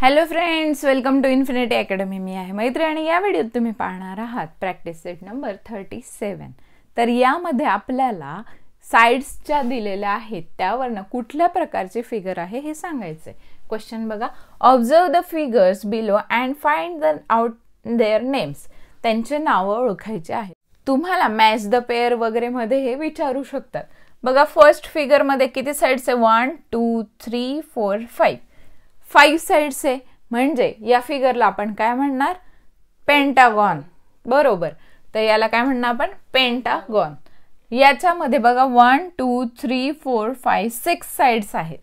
Hello friends, welcome to infinity academy. मी आहे मैत्री आणि या व्हिडिओत तुम्ही पाहणार आहात प्रॅक्टिस सेट नंबर 37. तर यामध्ये आपल्याला साइड्सच्या दिलेल्या आहेत त्यावरनं कुठल्या प्रकारचे फिगर आहे हे सांगायचे. क्वेश्चन बघा. Observe the figures below and find the out their names. त्यांचे नावं ओळखायचे आहेत. तुम्हाला मॅच द पेअर वगैरे मध्ये हे विचारू शकतात. बघा, फर्स्ट फिगर मध्ये किती साइड्स आहे? 1 2 3 4 5. 5 साइड्स आहे म्हणजे या फिगरला आपण काय म्हणणार? पेंटागॉन. बरोबर. तर याला काय म्हणणार आपण? पेंटागॉन. याच्यामध्ये बघा 1 2 3 4 5 6 साइड्स आहेत.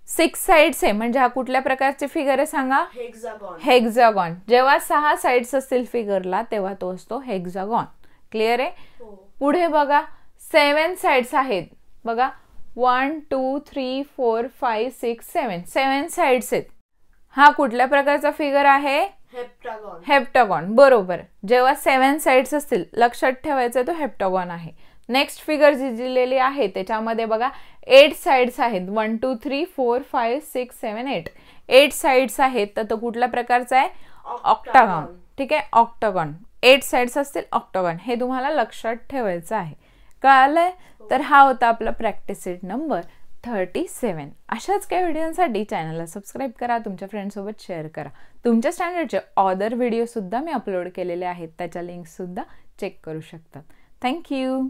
6 साइड्स आहे म्हणजे हा कुठल्या प्रकारचे फिगर आहे सांगा? हेक्सागॉन. हेक्सागॉन. जेव्हा 6 साइड्स असतील फिगरला तेव्हा तो असतो हेक्सागॉन. क्लिअर आहे? पुढे बघा 7 साइड्स आहेत. बघा 1 2 3 4 5 6 7. 7 साइड्स आहेत. हा कुठल्या प्रकारचा फिगर आहे? हेप्टागॉन. हेप्टागॉन. बरोबर. जेव्हा 7 साइड्स असतील लक्षात ठेवायचं तो हेप्टागॉन आहे. नेक्स्ट फिगर जी दिलेली आहे त्याच्यामध्ये बघा 8 साइड्स आहेत. 1 2 3 4 5 6 7 8. 8 साइड्स आहेत तर तो कुठल्या प्रकारचा आहे? ऑक्टागॉन. ठीक आहे, ऑक्टागॉन. 8 साइड्स असतील ऑक्टागॉन. हे तुम्हाला लक्षात ठेवायचं आहे. कळालंय? तर हा होता आपला प्रॅक्टिस सेट नंबर 37. अशाच काही व्हिडिओसाठी चॅनलला सबस्क्राईब करा, तुमच्या फ्रेंड्ससोबत शेअर करा. तुमच्या स्टँडर्डचे अदर व्हिडिओ सुद्धा मी अपलोड केलेले आहेत, त्याच्या लिंक सुद्धा चेक करू शकतात. थँक्यू.